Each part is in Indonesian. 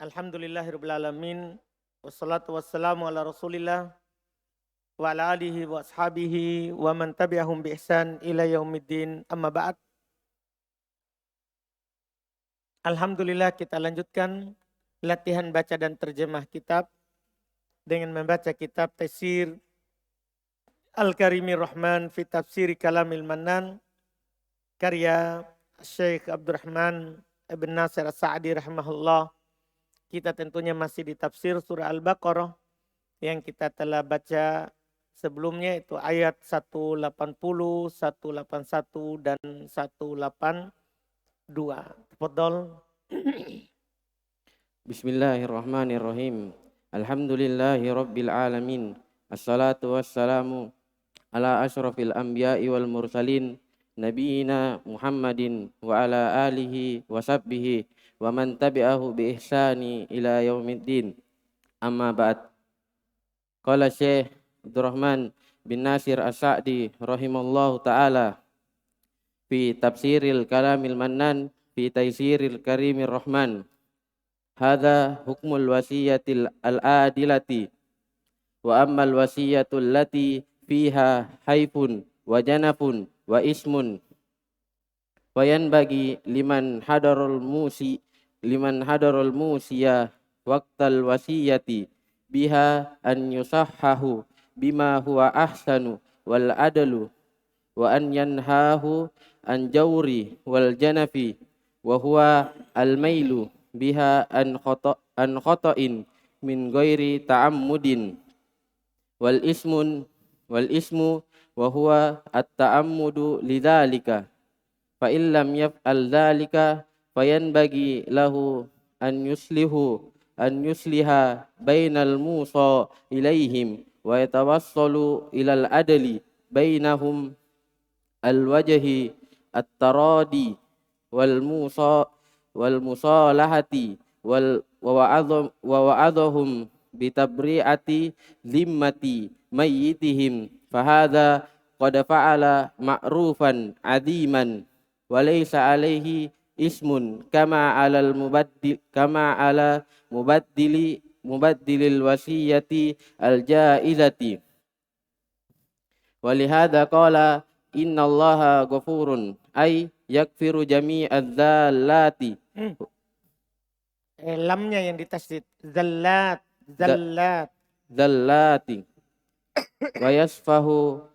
Alhamdulillahirabbil alamin. Wassalatu wassalamu ala Rasulillah wa ala alihi wa ashabihi wa man tabi'ahum bi ihsan ila yaumiddin. Amma ba'd. Alhamdulillah kita lanjutkan latihan baca dan terjemah kitab dengan membaca kitab Tafsir Al-Karimir Rahman fi Tafsir Kalamil Mannan karya Syekh Abdurrahman Ibn Nasir As-Sa'di rahimahullah. Kita tentunya masih di tafsir surah Al-Baqarah yang kita telah baca sebelumnya, itu ayat 180, 181 dan 182. Tafadhol. Bismillahirrahmanirrahim. Alhamdulillahi rabbil alamin. Assalatu wassalamu ala asyrafil anbiya'i wal mursalin nabiyina Muhammadin wa ala alihi wa sahbihi wa man tabi'ahu bi ihsani ila yaumiddin. Amma ba'd. Qala Syekh Abdurrahman bin Nasir As-Sa'di rahimallahu ta'ala fi tafsiril kalamil mannan fi taysiril karimir rahman. Hadza hukmul wasiyatil al-adilati wa ammal wasiyatul lati fiha haifun wa janafun wa ismun wa yanbaghi liman hadarul musiya waqtal wasiyati biha an yusahhahu bima huwa ahsanu wal adalu wa an yanhahu an jawri wal janafi wa huwa al mailu biha an khata'in min ghairi ta'ammudin wal ismu wa huwa at-ta'ammudu lidzalika fa in lam yaf'al dzalika fayanbaghi lahu an yusliha bainal musa ilaihim wa yatawassalu ilal adli bainahum al wajhi at-taradi wal musalahati wa wa'adhum bitabri'ati zimmati mayyitihim fahadha qad fa'ala ma'rufan aziman wa laysa alaihi ismun kama ala mubaddilil wasiyati al-jaizati wa lihadha qala innallaha ghafurun ay yakfiru jami'adz zallati. Lamnya yang ditasdid. Zallati. Wa yasfahu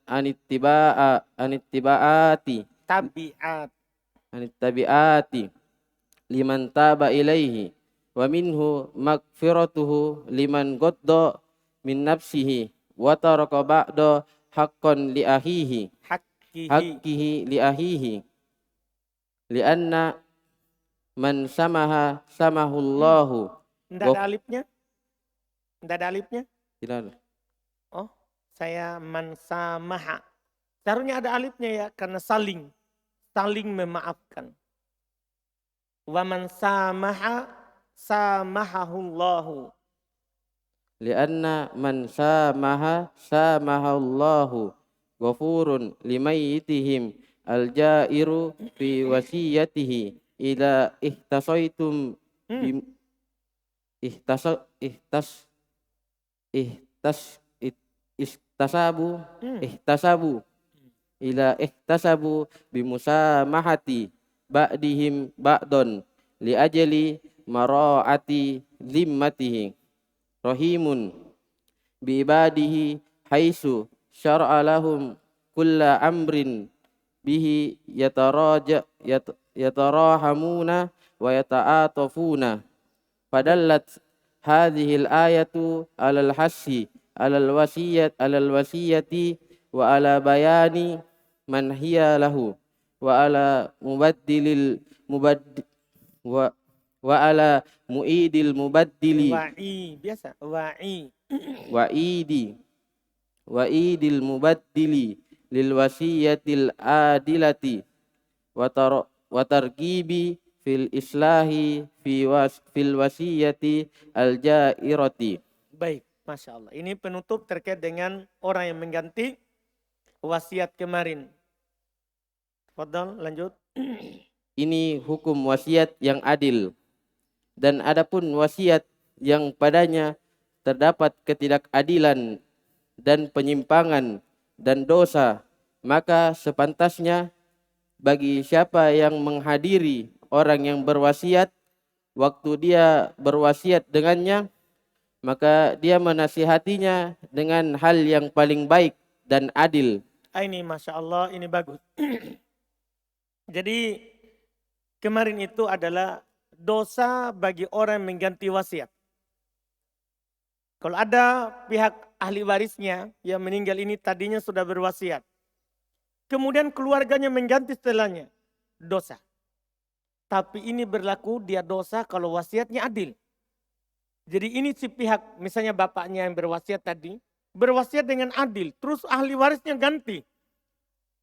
anittibaati liman taba ilaihi wa minhu magfiratuhu liman goddo min nafsihi wa taraka ba'da haqqan li ahihi haqqihi li ahihi lianna man samaha samahullahu. Tidak ada alifnya? Tidak ada alifnya? Tidak ada. Oh, saya man samaha. Seharusnya ada alifnya ya, karena saling memaafkan. Wa man samaha samahahullahu. Lianna man samaha samahullahu ghafurun limayyitihim al-jairu fi wasiyatihi ila ihtasaitum ihtasabu ila ihtasabu bimusamahati ba'dihim ba'don li ajali mara'ati zimmatihi rahimun bi ibadihi haisu syar'a lahum kulla amrin bihi yatarahamuna wa yata'atafuna fadallat hadhil ayatu alal hassi alal wasiyati wa ala bayani man hiya lahu wa ala ala mu'idil mubaddili wa'idil mubaddili lil wasiyatil adilati wa targibi fil islahi fil wasiyati al jairati. Baik, Masya Allah. Ini penutup terkait dengan orang yang mengganti wasiat kemarin. Fadhal, lanjut. Ini hukum wasiat yang adil. Dan adapun wasiat yang padanya terdapat ketidakadilan dan penyimpangan dan dosa, maka sepantasnya bagi siapa yang menghadiri orang yang berwasiat, waktu dia berwasiat dengannya, maka dia menasihatinya dengan hal yang paling baik dan adil. Ini Masya Allah, ini bagus. Jadi kemarin itu adalah dosa bagi orang yang mengganti wasiat. Kalau ada pihak ahli warisnya yang meninggal ini tadinya sudah berwasiat. Kemudian keluarganya mengganti setelahnya. Dosa. Tapi ini berlaku dia dosa kalau wasiatnya adil. Jadi ini si pihak misalnya bapaknya yang berwasiat tadi. Berwasiat dengan adil. Terus ahli warisnya ganti.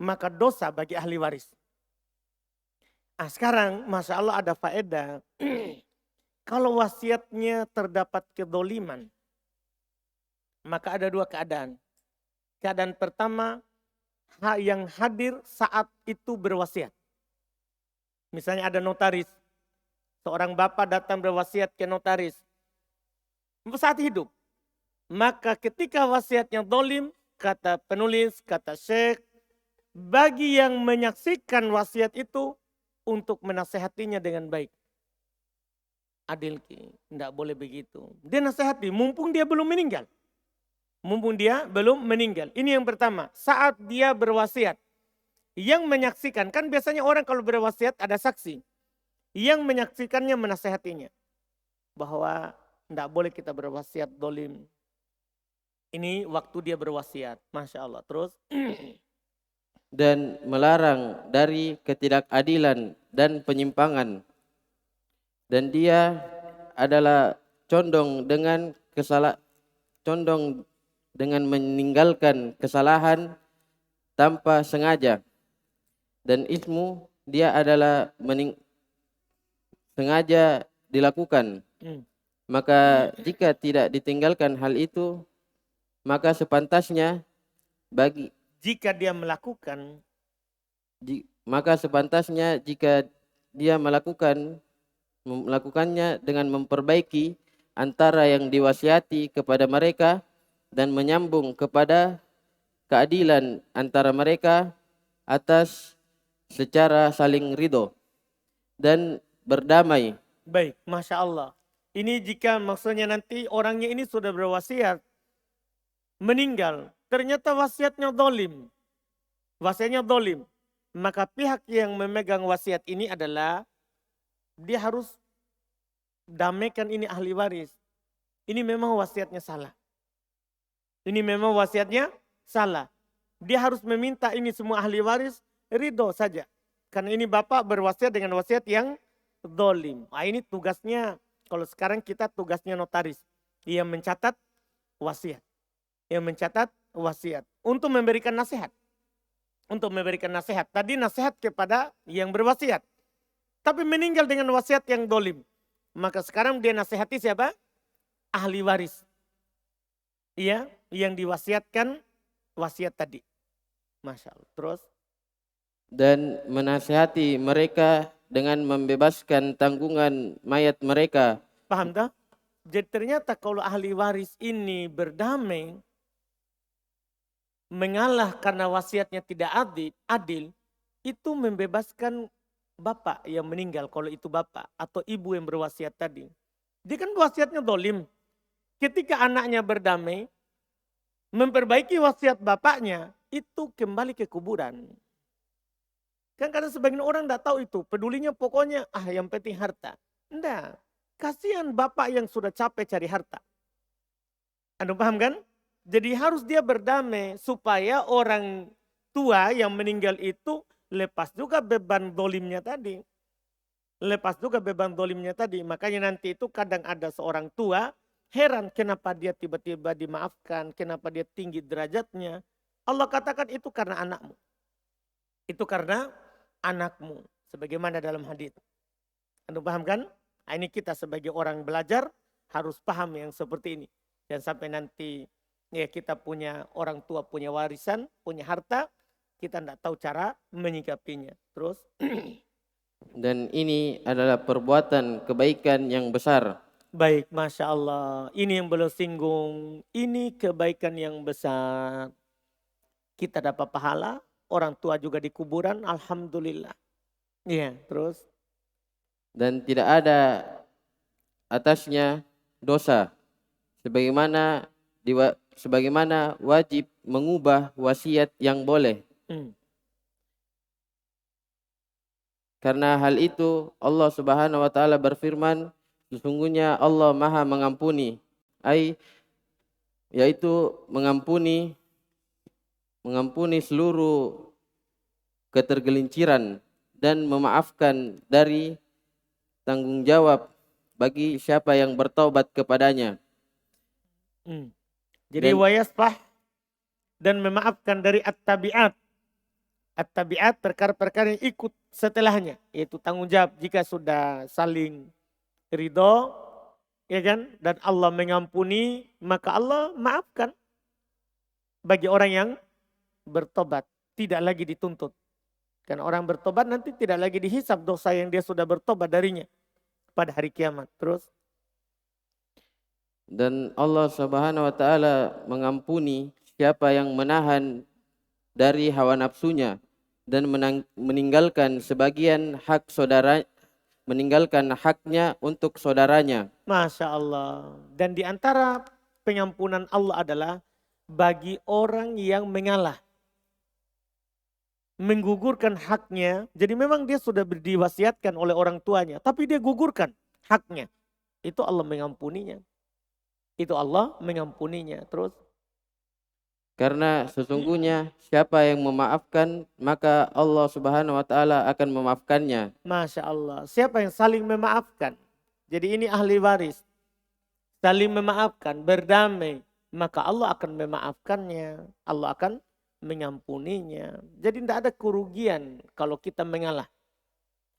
Maka dosa bagi ahli waris. Nah sekarang Masya Allah ada faedah. Kalau wasiatnya terdapat kedoliman. Maka ada dua keadaan. Keadaan pertama yang hadir saat itu berwasiat. Misalnya ada notaris. Seorang bapak datang berwasiat ke notaris. Saat hidup. Maka ketika wasiatnya dolim, kata penulis, kata syekh, bagi yang menyaksikan wasiat itu untuk menasehatinya dengan baik. Adil ki, tidak boleh begitu. Dia nasihati, mumpung dia belum meninggal. Mumpung dia belum meninggal. Ini yang pertama, saat dia berwasiat. Yang menyaksikan, kan biasanya orang kalau berwasiat ada saksi. Yang menyaksikannya menasehatinya. Bahwa tidak boleh kita berwasiat dolim. Ini waktu dia berwasiat. Masya Allah. Terus. Dan melarang dari ketidakadilan dan penyimpangan. Dan dia adalah condong dengan meninggalkan kesalahan tanpa sengaja. Dan ismu dia adalah sengaja dilakukan. Maka jika tidak ditinggalkan hal itu, maka sepantasnya jika dia melakukannya melakukannya dengan memperbaiki antara yang diwasiati kepada mereka dan menyambung kepada keadilan antara mereka atas secara saling ridho dan berdamai. Baik, Masya Allah. Ini jika maksudnya nanti orangnya ini sudah berwasiat, meninggal, ternyata wasiatnya dolim. Wasiatnya dolim. Maka pihak yang memegang wasiat ini adalah dia harus damaikan ini ahli waris. Ini memang wasiatnya salah. Ini memang wasiatnya salah. Dia harus meminta ini semua ahli waris ridho saja. Karena ini bapak berwasiat dengan wasiat yang dolim. Nah, ini tugasnya, kalau sekarang kita tugasnya notaris. Dia mencatat wasiat. Yang mencatat wasiat. Untuk memberikan nasihat. Untuk memberikan nasihat. Tadi nasihat kepada yang berwasiat. Tapi meninggal dengan wasiat yang dolim. Maka sekarang dia nasihati siapa? Ahli waris. Iya, yang diwasiatkan wasiat tadi. Masya Allah. Terus? Dan menasihati mereka dengan membebaskan tanggungan mayat mereka. Paham tak? Jadi ternyata kalau ahli waris ini berdamai, mengalah karena wasiatnya tidak adil, itu membebaskan bapak yang meninggal kalau itu bapak atau ibu yang berwasiat tadi. Dia kan wasiatnya dolim. Ketika anaknya berdamai, memperbaiki wasiat bapaknya, itu kembali ke kuburan. Kan karena sebagian orang tidak tahu itu, pedulinya pokoknya yang penting harta. Enggak, kasihan bapak yang sudah capek cari harta. Anda paham kan? Jadi harus dia berdamai supaya orang tua yang meninggal itu lepas juga beban dolimnya tadi. Lepas juga beban dolimnya tadi. Makanya nanti itu kadang ada seorang tua heran kenapa dia tiba-tiba dimaafkan. Kenapa dia tinggi derajatnya. Allah katakan itu karena anakmu. Itu karena anakmu. Sebagaimana dalam hadis. Anda paham kan? Nah, ini kita sebagai orang belajar harus paham yang seperti ini. Dan sampai nanti ya kita punya orang tua punya warisan, punya harta. Kita tidak tahu cara menyikapinya. Terus Dan ini adalah perbuatan kebaikan yang besar. Baik, Masya Allah. Ini yang beliau singgung. Ini kebaikan yang besar. Kita dapat pahala, orang tua juga di kuburan, alhamdulillah. Iya, terus? Dan tidak ada atasnya dosa. Sebagaimana wajib mengubah wasiat yang boleh. Karena hal itu Allah Subhanahu wa taala berfirman, sesungguhnya Allah Maha mengampuni, yaitu mengampuni seluruh ketergelinciran dan memaafkan dari tanggung jawab bagi siapa yang bertaubat kepadanya. Jadi wayasfah dan memaafkan dari at-tabi'at. At-tabi'at perkara-perkara yang ikut setelahnya, yaitu tanggung jawab jika sudah saling ridho, ya kan? Dan Allah mengampuni, maka Allah maafkan bagi orang yang bertobat, tidak lagi dituntut. Karena orang bertobat nanti tidak lagi dihisap dosa yang dia sudah bertobat darinya pada hari kiamat. Terus? Dan Allah Subhanahu wa taala mengampuni siapa yang menahan dari hawa nafsunya dan meninggalkan sebagian hak saudara, meninggalkan haknya untuk saudaranya. Masya Allah. Dan di antara pengampunan Allah adalah bagi orang yang mengalah, menggugurkan haknya. Jadi memang dia sudah diwasiatkan oleh orang tuanya, tapi dia gugurkan haknya. Itu Allah mengampuninya. Itu Allah mengampuninya. Terus? Karena sesungguhnya siapa yang memaafkan, maka Allah Subhanahu wa taala akan memaafkannya. Masya Allah. Siapa yang saling memaafkan? Jadi ini ahli waris. Saling memaafkan, berdamai. Maka Allah akan memaafkannya. Allah akan mengampuninya. Jadi tidak ada kerugian kalau kita mengalah.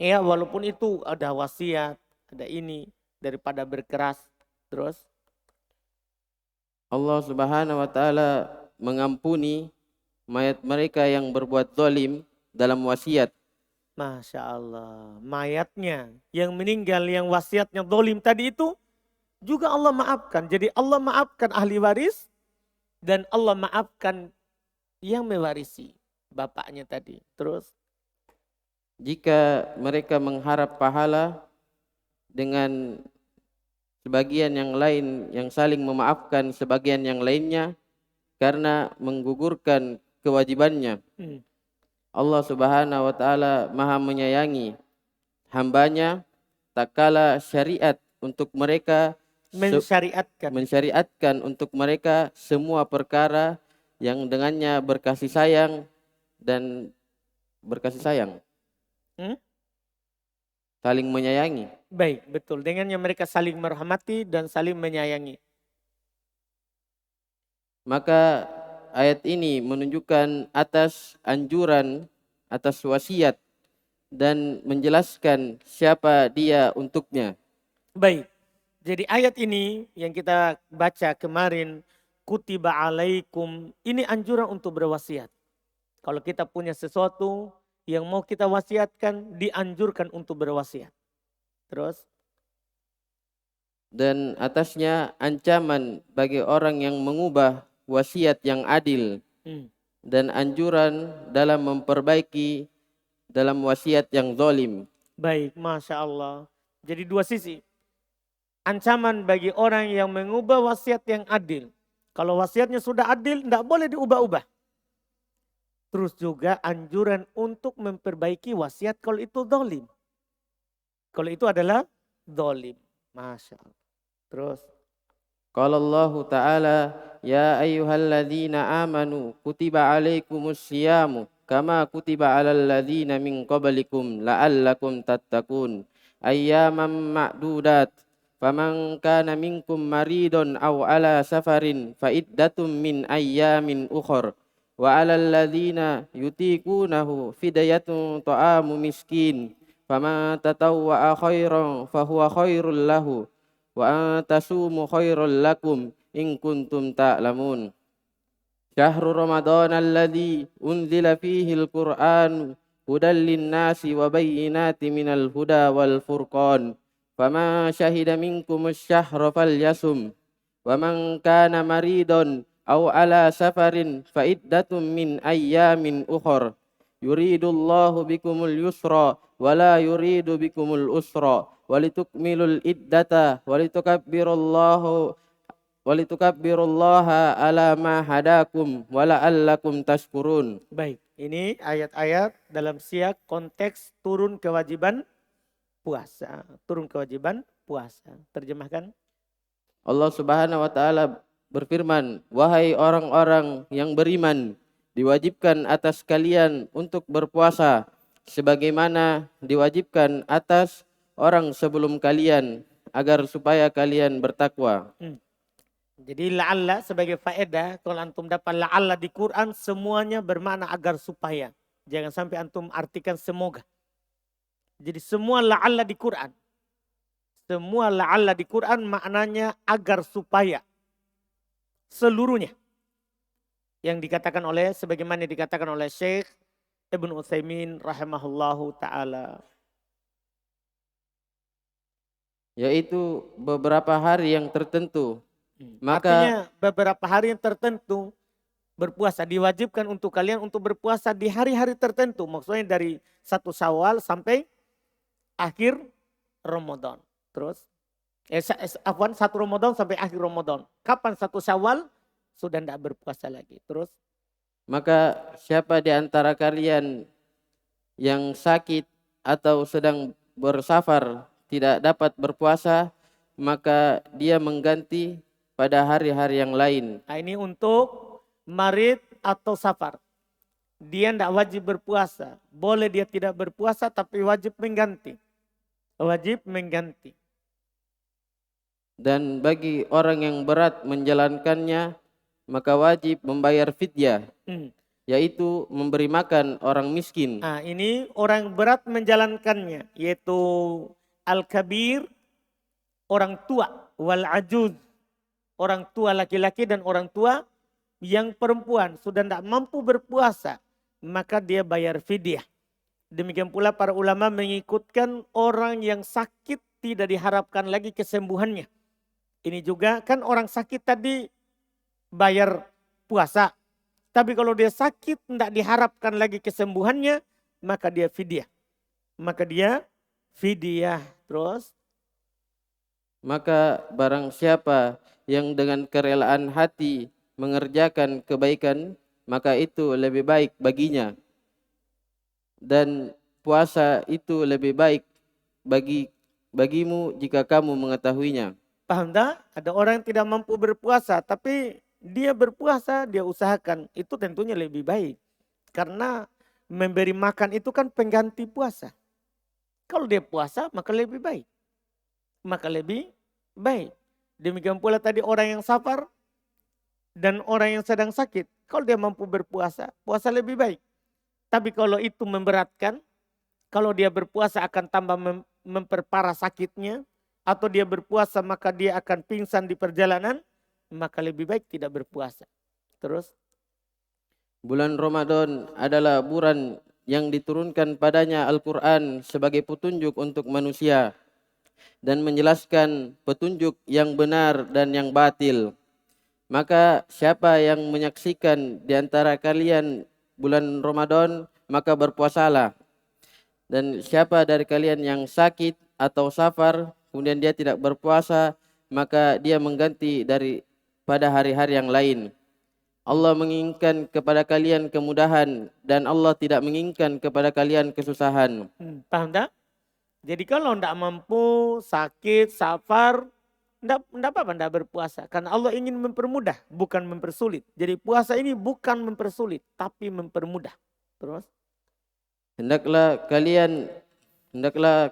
Ya, walaupun itu ada wasiat, ada ini, daripada berkeras. Terus? Allah Subhanahu wa taala mengampuni mayat mereka yang berbuat zalim dalam wasiat. Masya Allah. Mayatnya yang meninggal, yang wasiatnya zalim tadi itu juga Allah maafkan. Jadi Allah maafkan ahli waris dan Allah maafkan yang mewarisi bapaknya tadi. Terus? Jika mereka mengharap pahala dengan sebagian yang lain yang saling memaafkan sebagian yang lainnya karena menggugurkan kewajibannya. Allah Subhanahu wa taala Maha menyayangi hambanya tak kala syariat untuk mereka mensyariatkan untuk mereka semua perkara yang dengannya berkasih sayang dan berkasih sayang. Saling menyayangi. Baik, betul. Dengannya mereka saling merahmati dan saling menyayangi. Maka ayat ini menunjukkan atas anjuran, atas wasiat dan menjelaskan siapa dia untuknya. Baik, jadi ayat ini yang kita baca kemarin, kutiba alaikum, ini anjuran untuk berwasiat. Kalau kita punya sesuatu yang mau kita wasiatkan, dianjurkan untuk berwasiat. Terus? Dan atasnya ancaman bagi orang yang mengubah wasiat yang adil dan anjuran dalam memperbaiki dalam wasiat yang zalim. Baik, Masya Allah. Jadi dua sisi. Ancaman bagi orang yang mengubah wasiat yang adil. Kalau wasiatnya sudah adil, tidak boleh diubah-ubah. Terus juga anjuran untuk memperbaiki wasiat kalau itu zalim. Kalau itu adalah zalim. Masya Allah. Terus? Qala Allah Ta'ala, ya ayyuhalladzina amanu kutiba alaikumus siyamu kama kutiba alal ladzina min qablikum la'allakum tattaqun. Ayyaman ma'dudat. Faman kana minkum maridun aw ala safarin fa iddatum min ayyamin ukhra. Wa alal ladzina yutiqunahu fidyatun ta'amu miskin. Faman tatawwa'a khairan fahuwa khairul lahu. Wa antasumu khairul lakum in kuntum ta'lamun. Syahrul Ramadan alladzi unzila fihi al-Qur'an هدى للناس وبينات من الهدى والفرقان فمن شهد منكم الشهر فليصم ومن كان مريضا أو على سفر فعدة من أيام أخر يريد الله بكم اليسر ولا يريد بكم الأسر ولتكملوا العدة ولتكبروا الله على ما هداكم ولعلكم تشكرون. Baik, ini ayat-ayat dalam siak konteks turun kewajiban puasa. Turun kewajiban puasa. Terjemahkan. Allah Subhanahu wa taala berfirman, "Wahai orang-orang yang beriman, diwajibkan atas kalian untuk berpuasa sebagaimana diwajibkan atas orang sebelum kalian agar supaya kalian bertakwa." Jadi la'alla sebagai faedah, kalau antum dapat la'alla di Quran semuanya bermakna agar supaya. Jangan sampai antum artikan semoga. Jadi semua la'alla di Quran. Semua la'alla di Quran maknanya agar supaya. Seluruhnya. Yang dikatakan oleh, sebagaimana dikatakan oleh Syekh Ibn Utsaimin rahimahullahu ta'ala. Yaitu beberapa hari yang tertentu. Artinya beberapa hari yang tertentu berpuasa. Diwajibkan untuk kalian untuk berpuasa di hari-hari tertentu. Maksudnya dari 1 Syawal sampai akhir Ramadan. Terus, 1 Ramadan sampai akhir Ramadan. Kapan 1 Syawal sudah tidak berpuasa lagi. Terus, maka siapa di antara kalian yang sakit atau sedang bersafar tidak dapat berpuasa, maka dia mengganti pada hari-hari yang lain. Nah, ini untuk marid atau safar. Dia tidak wajib berpuasa. Boleh dia tidak berpuasa tapi wajib mengganti. Wajib mengganti. Dan bagi orang yang berat menjalankannya, maka wajib membayar fidyah. Yaitu memberi makan orang miskin. Nah, ini orang berat menjalankannya. Yaitu al-kabir, orang tua. Wal-ajuz, orang tua laki-laki dan orang tua yang perempuan sudah tidak mampu berpuasa, maka dia bayar fidyah. Demikian pula para ulama mengikutkan orang yang sakit tidak diharapkan lagi kesembuhannya. Ini juga kan orang sakit tadi bayar puasa. Tapi kalau dia sakit tidak diharapkan lagi kesembuhannya, maka dia fidyah. Maka dia fidyah. Terus, maka barang siapa yang dengan kerelaan hati mengerjakan kebaikan, maka itu lebih baik baginya. Dan puasa itu lebih baik bagimu jika kamu mengetahuinya. Paham tak? Ada orang yang tidak mampu berpuasa, tapi dia berpuasa, dia usahakan. Itu tentunya lebih baik. Karena memberi makan itu kan pengganti puasa. Kalau dia puasa, maka lebih baik. Maka lebih baik. Demikian pula tadi orang yang safar dan orang yang sedang sakit. Kalau dia mampu berpuasa, puasa lebih baik. Tapi kalau itu memberatkan, kalau dia berpuasa akan tambah memperparah sakitnya, atau dia berpuasa maka dia akan pingsan di perjalanan, maka lebih baik tidak berpuasa. Terus, bulan Ramadan adalah bulan yang diturunkan padanya Al-Quran sebagai petunjuk untuk manusia dan menjelaskan petunjuk yang benar dan yang batil. Maka siapa yang menyaksikan di antara kalian bulan Ramadan, maka berpuasalah. Dan siapa dari kalian yang sakit atau safar, kemudian dia tidak berpuasa, maka dia mengganti pada hari-hari yang lain. Allah menginginkan kepada kalian kemudahan dan Allah tidak menginginkan kepada kalian kesusahan. Paham tak? Jadi kalau tidak mampu, sakit, safar, tidak apa-apa tidak berpuasa. Karena Allah ingin mempermudah, bukan mempersulit. Jadi puasa ini bukan mempersulit, tapi mempermudah. Terus, Hendaklah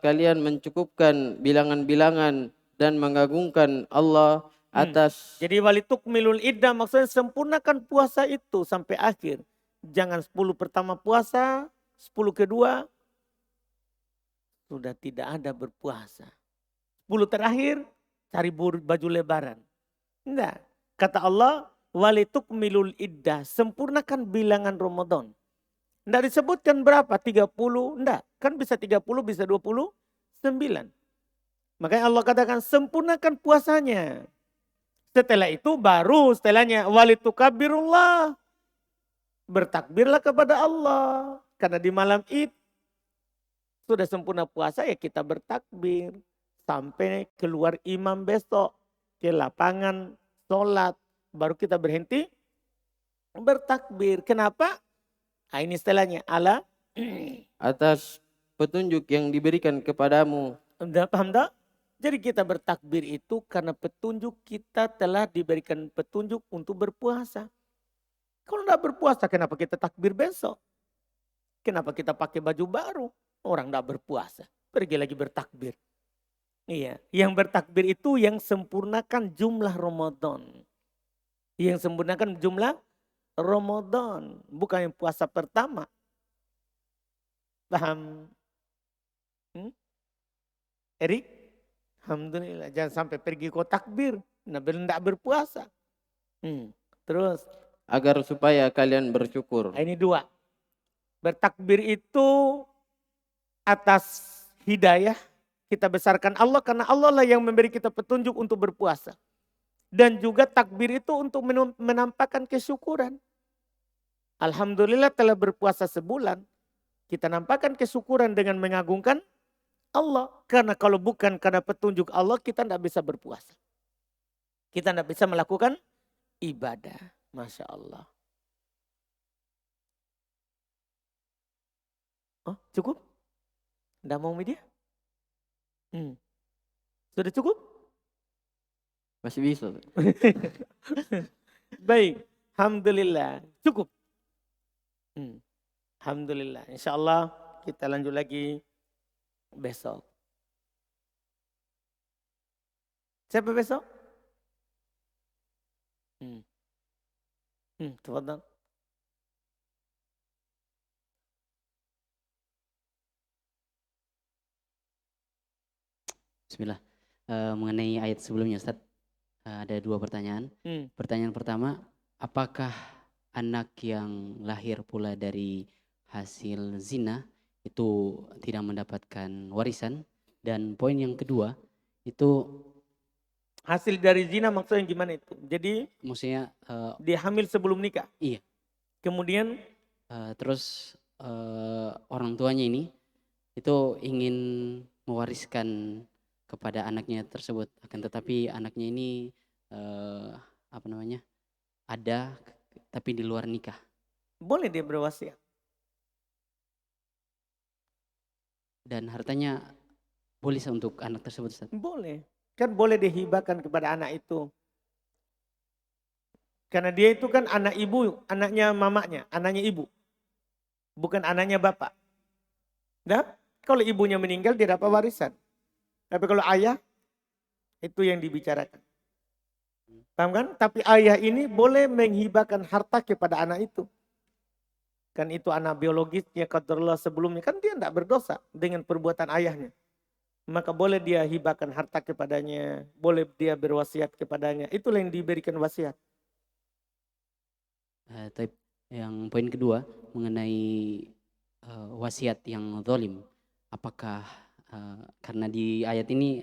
kalian mencukupkan bilangan-bilangan dan mengagungkan Allah atas. Jadi walitukmilul iddah maksudnya sempurnakan puasa itu sampai akhir. Jangan 10 pertama puasa, 10 kedua sudah tidak ada berpuasa. 10 terakhir cari baju lebaran. Enggak. Kata Allah, walitukmilul iddah, sempurnakan bilangan Ramadan. Tidak disebutkan berapa, 30, enggak. Kan bisa 30, bisa 29. Makanya Allah katakan sempurnakan puasanya. Setelah itu baru setelahnya walitukabirullah. Bertakbirlah kepada Allah. Karena di malam itu sudah sempurna puasa ya kita bertakbir. Sampai keluar imam besok ke lapangan sholat. Baru kita berhenti bertakbir. Kenapa? Nah, ini setelahnya. Allah. atas petunjuk yang diberikan kepadamu. Udah paham tak? Jadi kita bertakbir itu karena petunjuk kita telah diberikan petunjuk untuk berpuasa. Kalau tidak berpuasa kenapa kita takbir besok? Kenapa kita pakai baju baru? Orang tidak berpuasa. Pergi lagi bertakbir. Iya, yang bertakbir itu yang sempurnakan jumlah Ramadan. Yang sempurnakan jumlah Ramadan. Bukan yang puasa pertama. Paham? Erik? Alhamdulillah. Jangan sampai pergi kau takbir. Nah, tidak berpuasa. Terus. Agar supaya kalian bersyukur. Ini 2. Bertakbir itu atas hidayah. Kita besarkan Allah karena Allah lah yang memberi kita petunjuk untuk berpuasa. Dan juga takbir itu untuk menampakkan kesyukuran. Alhamdulillah telah berpuasa sebulan. Kita nampakkan kesyukuran dengan mengagungkan Allah. Karena kalau bukan karena petunjuk Allah kita tidak bisa berpuasa. Kita tidak bisa melakukan ibadah. Masya Allah. Oh, cukup? Tidak mau media? Sudah cukup? Masih bisa. Baik. Alhamdulillah. Cukup. Alhamdulillah. Insya Allah kita lanjut lagi besok. Siapa besok? Tafadhal. Bismillah. Mengenai ayat sebelumnya Ustaz, ada 2 pertanyaan. Pertanyaan pertama, apakah anak yang lahir pula dari hasil zina itu tidak mendapatkan warisan? Dan poin yang kedua itu hasil dari zina maksudnya gimana itu? Jadi maksudnya dia hamil sebelum nikah. Iya. Kemudian terus orang tuanya ini itu ingin mewariskan kepada anaknya tersebut, akan tetapi anaknya ini ada tapi di luar nikah. Boleh dia berwasiat. Dan hartanya boleh untuk anak tersebut Ustaz? Boleh. Kan boleh dihibahkan kepada anak itu. Karena dia itu kan anak ibu, anaknya mamanya, anaknya ibu. Bukan anaknya bapak. Nah, kalau ibunya meninggal dia dapat warisan. Tapi kalau ayah, itu yang dibicarakan. Paham kan? Tapi ayah ini boleh menghibahkan harta kepada anak itu. Kan itu anak biologisnya, qadarullah sebelumnya. Kan dia tidak berdosa dengan perbuatan ayahnya. Maka boleh dia hibahkan harta kepadanya. Boleh dia berwasiat kepadanya. Itulah yang diberikan wasiat. Yang poin kedua mengenai wasiat yang zalim. Apakah karena di ayat ini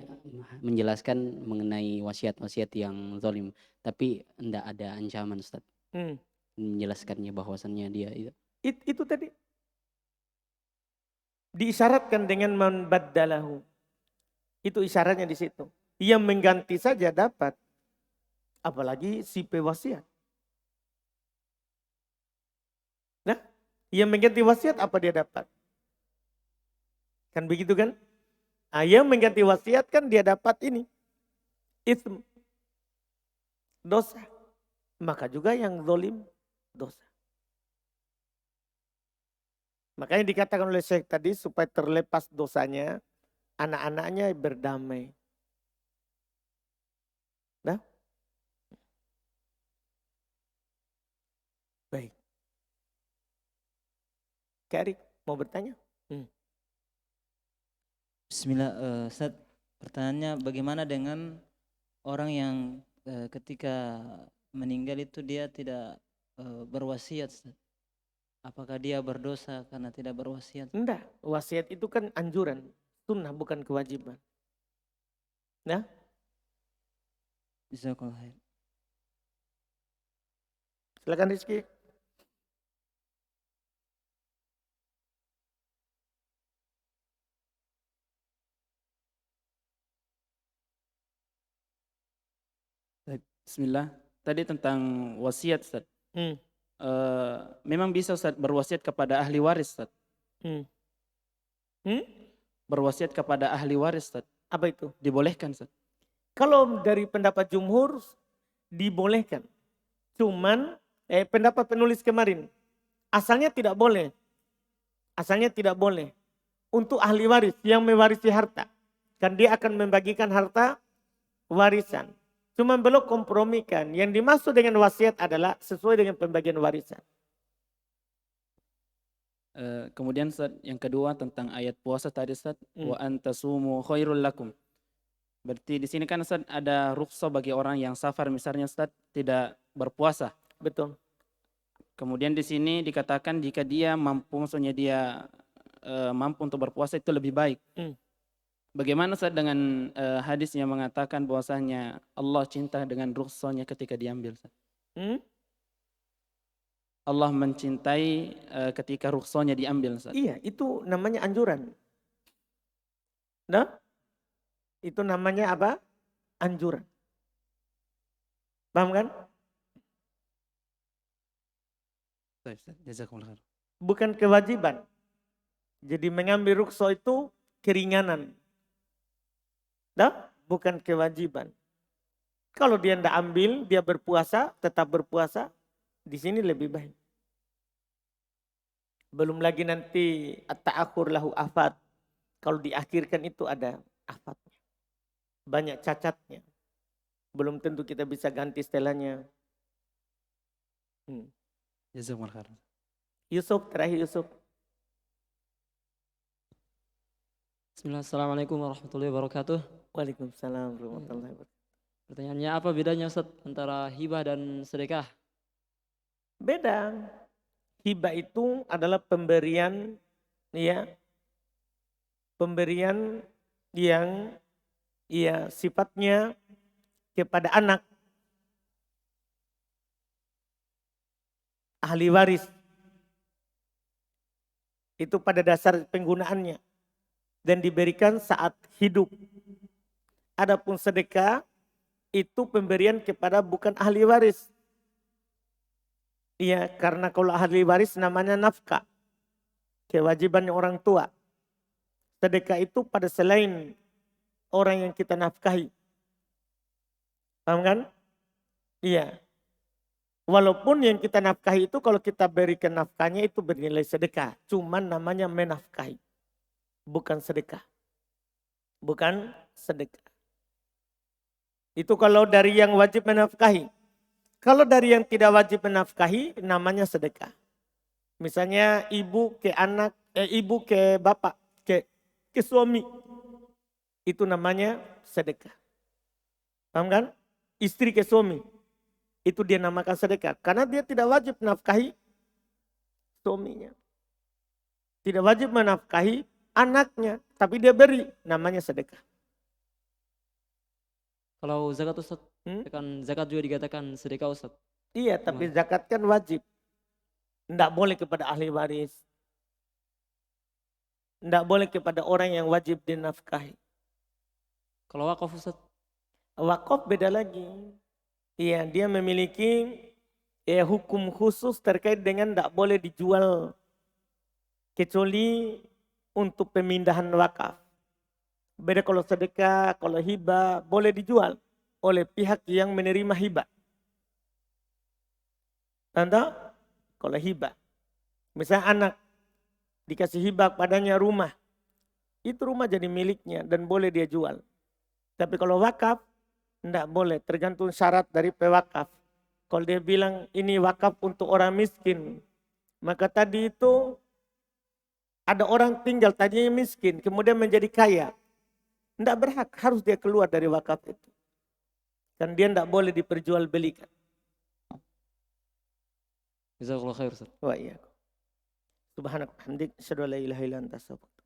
menjelaskan mengenai wasiat-wasiat yang zalim, tapi tidak ada ancaman Ustaz. Menjelaskannya bahwasannya dia itu tadi diisyaratkan dengan man baddalahu. Itu isyaratnya di situ. Yang mengganti saja dapat. Apalagi si pewasiat. Nah, yang mengganti wasiat apa dia dapat? Kan begitu kan? Yang mengganti wasiat kan dia dapat ini. Ism. Dosa. Maka juga yang zalim dosa. Makanya dikatakan oleh Syekh tadi supaya terlepas dosanya, anak-anaknya berdamai. Nah? Baik. Kak Erik, mau bertanya? Bismillah, Ustaz, pertanyaannya bagaimana dengan orang yang ketika meninggal itu dia tidak berwasiat, Ustaz? apakah dia berdosa karena tidak berwasiat? Enggak, wasiat itu kan anjuran, sunnah bukan kewajiban. Nah, Jazakallah khair. silakan Rizky. Baik, Bismillah. Tadi tentang wasiat, Ustaz. Hmm, Memang bisa Ustaz berwasiat kepada ahli waris, Ustaz. hmm, hmm? Berwasiat kepada ahli waris, Ustaz. Apa itu? Dibolehkan, Ustaz. Kalau dari pendapat jumhur dibolehkan. Cuman pendapat penulis kemarin asalnya tidak boleh. Asalnya tidak boleh untuk ahli waris yang mewarisi harta. Kan dia akan membagikan harta warisan. Cuma belum kompromikan. Yang dimaksud dengan wasiat adalah sesuai dengan pembagian warisan. Kemudian Ustaz, yang kedua tentang ayat puasa tadi, Ustaz. Hmm. Wa antasumu khairul lakum. Berarti di sini kan Ustaz ada rukhsah bagi orang yang safar misalnya, Ustaz, tidak berpuasa. Betul. Kemudian di sini dikatakan jika dia mampu, maksudnya dia mampu untuk berpuasa itu lebih baik. Hmm. Bagaimana Ustaz dengan hadis yang mengatakan bahwasanya Allah cinta dengan rukhsahnya ketika diambil, Ustaz? Hmm? Allah mencintai ketika rukhsahnya diambil, Ustaz. Iya, itu namanya anjuran. Nah, itu namanya apa? Anjuran. Paham kan? Baik, Ustaz. Jazakumullah khair. Bukan kewajiban. Jadi mengambil rukhsah itu keringanan. Nah, bukan kewajiban. Kalau dia tidak ambil, dia berpuasa, tetap berpuasa, di sini lebih baik. Belum lagi nanti at-ta'akhur lahu afat. Kalau diakhirkan itu ada afatnya. Banyak cacatnya. Belum tentu kita bisa ganti setelahnya. Jazakumullah khair. Yusuf, terakhir Yusuf. Bismillah, Assalamualaikum warahmatullahi wabarakatuh. Waalaikumsalam warahmatullahi wabarakatuh. Pertanyaannya, apa bedanya Ustaz antara hibah dan sedekah? Beda. Hibah itu adalah pemberian, ya, pemberian yang sifatnya kepada anak ahli waris. Itu pada dasar penggunaannya dan diberikan saat hidup. Adapun sedekah itu pemberian kepada bukan ahli waris. Iya, karena kalau ahli waris namanya nafkah. Kewajiban orang tua. Sedekah itu pada selain orang yang kita nafkahi. Paham kan? Iya. Walaupun yang kita nafkahi itu kalau kita berikan nafkahnya itu bernilai sedekah. Cuman namanya menafkahi. Bukan sedekah. Bukan sedekah. Itu kalau dari yang wajib menafkahi. Kalau dari yang tidak wajib menafkahi namanya sedekah. Misalnya ibu ke anak, ibu ke bapak, ke suami. Itu namanya sedekah. Paham kan? Istri ke suami. Itu dia namakan sedekah. Karena dia tidak wajib menafkahi suaminya. Tidak wajib menafkahi anaknya. Tapi dia beri. Namanya sedekah. Kalau zakat Ustaz, kan zakat juga dikatakan sedekah Ustaz. Iya, tapi zakat kan wajib. Tidak boleh kepada ahli waris. Tidak boleh kepada orang yang wajib dinafkahi. Kalau wakaf Ustaz? Wakaf beda lagi. Iya, dia memiliki hukum khusus terkait dengan tidak boleh dijual kecuali untuk pemindahan wakaf. Beda kalau sedekah, kalau hibah boleh dijual oleh pihak yang menerima hibah. Tanda kalau hibah. Misalnya anak dikasih hibah padanya rumah. Itu rumah jadi miliknya dan boleh dia jual. Tapi kalau wakaf tidak boleh, tergantung syarat dari pewakaf. Kalau dia bilang ini wakaf untuk orang miskin, maka tadi itu ada orang tinggal tadinya miskin, kemudian menjadi kaya. Tidak berhak, harus dia keluar dari wakaf itu. Dan dia tidak boleh diperjualbelikan. Jazakallah khair Ustaz. Wah iya. Subhanak hamdik, asyhadu an la ilaha illa anta, astaghfiruka.